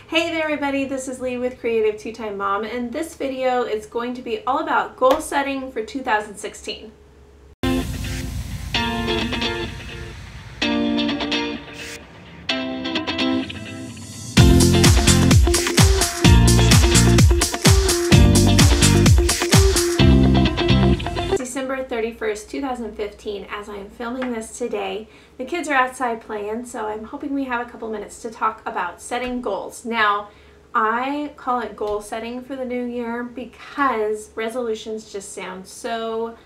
Hey there everybody, this is Lee with Creative Two-Time Mom, and this video is going to be all about goal setting for 2016. December 31st, 2015, as I am filming this today. The kids are outside playing, so I'm hoping we have a couple minutes to talk about setting goals. Now, I call it goal setting for the new year because resolutions just sound so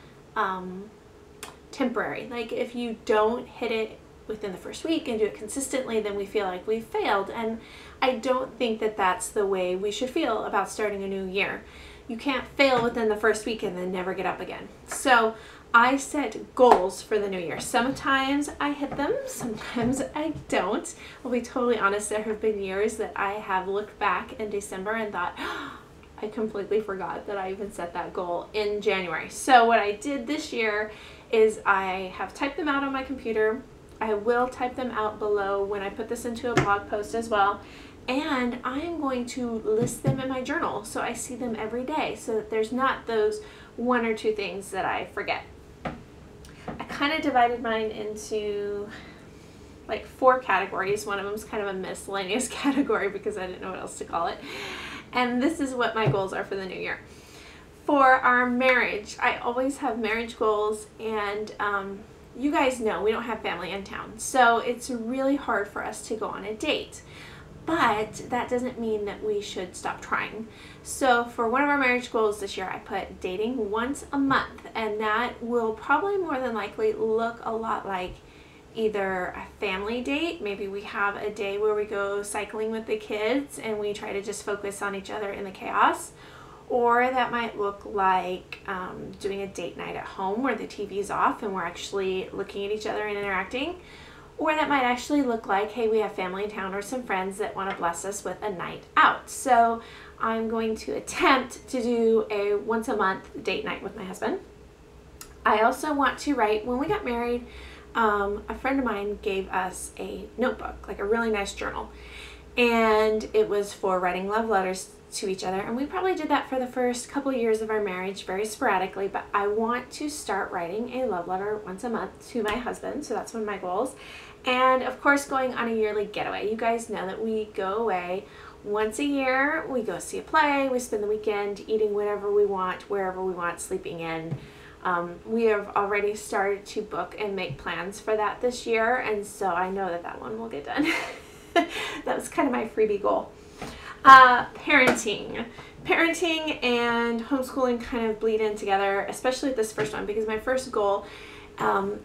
temporary. Like if you don't hit it within the first week and do it consistently, then we feel like we've failed. And I don't think that that's the way we should feel about starting a new year. You can't fail within the first week and then never get up again. So I set goals for the new year. Sometimes I hit them, sometimes I don't. I'll be totally honest, there have been years that I have looked back in December and thought, oh, I completely forgot that I even set that goal in January. So what I did this year is I have typed them out on my computer. I will type them out below when I put this into a blog post as well. And I am going to list them in my journal so I see them every day so that there's not those one or two things that I forget. I kind of divided mine into like 4 categories. One of them is kind of a miscellaneous category because I didn't know what else to call it. And this is what my goals are for the new year. For our marriage, I always have marriage goals, and you guys know we don't have family in town, so it's really hard for us to go on a date. But that doesn't mean that we should stop trying. So for one of our marriage goals this year, I put dating once a month, and that will probably more than likely look a lot like either a family date. Maybe we have a day where we go cycling with the kids and we try to just focus on each other in the chaos. Or that might look like doing a date night at home where the TV's off and we're actually looking at each other and interacting. Or that might actually look like, hey, we have family in town or some friends that want to bless us with a night out. So I'm going to attempt to do a once a month date night with my husband. I also want to write, when we got married, a friend of mine gave us a notebook, like a really nice journal. And it was for writing love letters to each other. And we probably did that for the first couple of years of our marriage very sporadically, but I want to start writing a love letter once a month to my husband. So that's one of my goals. And of course, going on a yearly getaway. You guys know that we go away once a year. We go see a play, we spend the weekend eating whatever we want, wherever we want, sleeping in. We have already started to book and make plans for that this year, and so I know that that one will get done. That was kind of my freebie goal. Parenting and homeschooling kind of bleed in together, especially this first one, because my first goal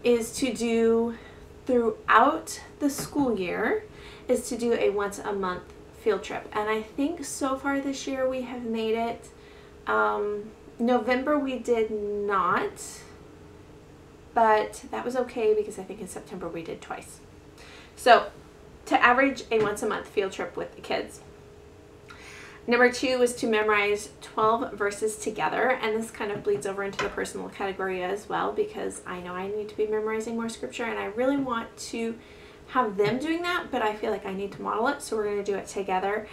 is to do throughout the school year is to do a once a month field trip. And I think so far this year we have made it. November we did not, but that was okay because I think in September we did twice. So to average a once a month field trip with the kids. Number 2 was to memorize 12 verses together, and this kind of bleeds over into the personal category as well because I know I need to be memorizing more scripture and I really want to have them doing that, but I feel like I need to model it, so we're going to do it together.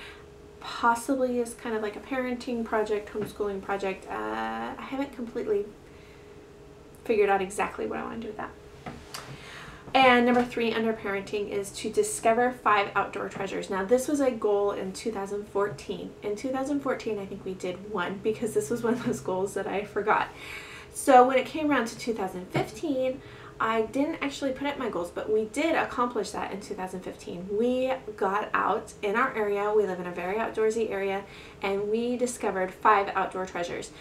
Possibly as kind of like a parenting project, homeschooling project. I haven't completely figured out exactly what I want to do with that. And number 3 under parenting is to discover 5 outdoor treasures. Now this was a goal in 2014. In 2014 I think we did 1 because this was one of those goals that I forgot. So when it came around to 2015, I didn't actually put it in my goals, but we did accomplish that in 2015. We got out in our area, we live in a very outdoorsy area, and we discovered 5 outdoor treasures.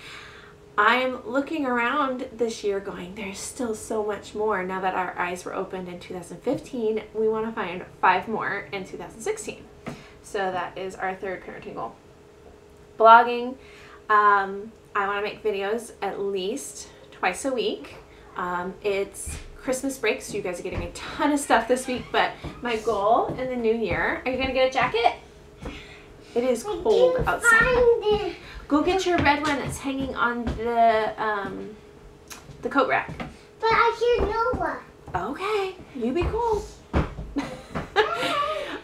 I'm looking around this year going, there's still so much more. Now that our eyes were opened in 2015, we want to find 5 more in 2016. So that is our 3rd parenting goal. Blogging. I want to make videos at least twice a week. It's Christmas break, so you guys are getting a ton of stuff this week, but my goal in the new year, are you going to get a jacket? It is cold outside. Go get your red one that's hanging on the coat rack. But I can't know one. Okay, you be cool.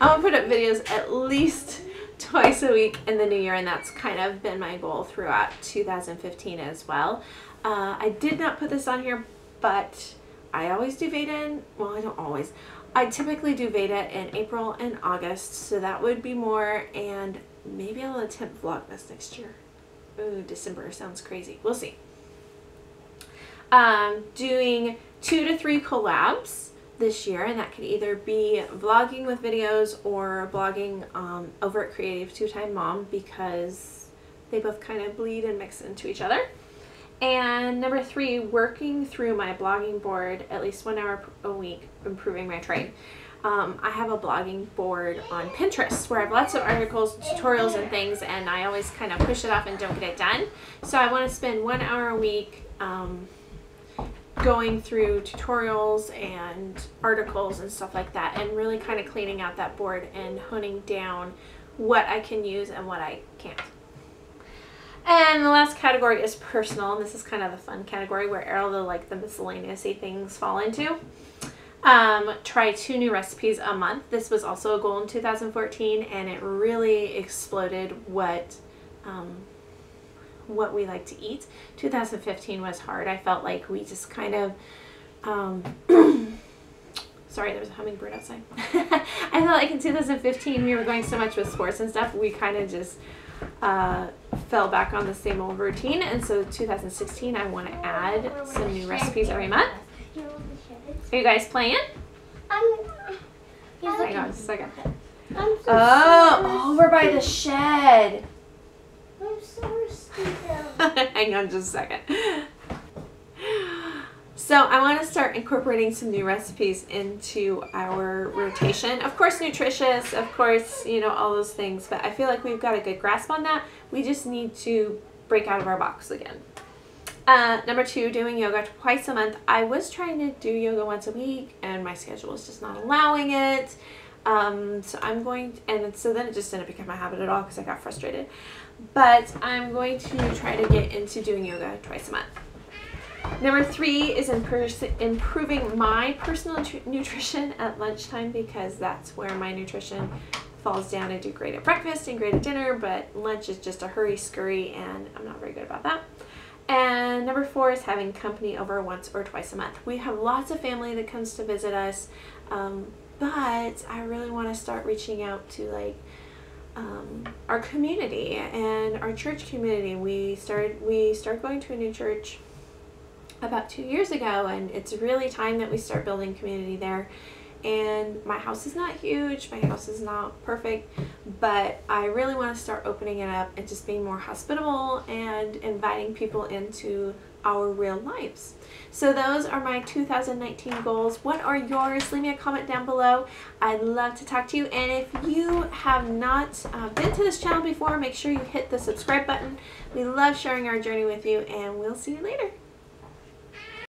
I'm gonna put up videos at least twice a week in the new year, and that's kind of been my goal throughout 2015 as well. I did not put this on here, but I always do Veda well, I don't always. I typically do Veda in April and August, so that would be more, and maybe I'll attempt Vlogmas next year. Ooh, December sounds crazy. We'll see. Doing 2 to 3 collabs this year, and that could either be vlogging with videos or blogging over at Creative 2-Time Mom, because they both kind of bleed and mix into each other. And number 3, working through my blogging board at least 1 hour a week, improving my trade. I have a blogging board on Pinterest where I have lots of articles, tutorials, and things, and I always kind of push it off and don't get it done. So I want to spend 1 hour a week going through tutorials and articles and stuff like that, and really kind of cleaning out that board and honing down what I can use and what I can't. And the last category is personal, and this is kind of the fun category where all the miscellaneous-y things fall into. Try 2 new recipes a month. This was also a goal in 2014, and it really exploded what we like to eat. 2015 was hard. I felt like we just kind of sorry, there was a hummingbird outside. I felt like in 2015 we were going so much with sports and stuff, we kind of just fell back on the same old routine, and so 2016 I want to add some new recipes every month. Are you guys playing? Hang on just a second. Oh, over by the shed. I'm thirsty though. Hang on just a second. So I want to start incorporating some new recipes into our rotation. Of course, nutritious, of course, you know, all those things, but I feel like we've got a good grasp on that. We just need to break out of our box again. Number 2, doing yoga twice a month. I was trying to do yoga once a week, and my schedule is just not allowing it. So I'm going, so then it just didn't become a habit at all because I got frustrated. But I'm going to try to get into doing yoga twice a month. Number 3 is improving my personal nutrition at lunchtime, because that's where my nutrition falls down. I do great at breakfast and great at dinner, but lunch is just a hurry scurry, and I'm not very good about that. And number 4 is having company over once or twice a month. We have lots of family that comes to visit us, but I really want to start reaching out to our community and our church community. We started going to a new church about 2 years ago, and it's really time that we start building community there. And my house is not huge, my house is not perfect, but I really want to start opening it up and just being more hospitable and inviting people into our real lives. So those are my 2019 goals. What are yours? Leave me a comment down below. I'd love to talk to you. And if you have not been to this channel before, make sure you hit the subscribe button. We love sharing our journey with you, and we'll see you later.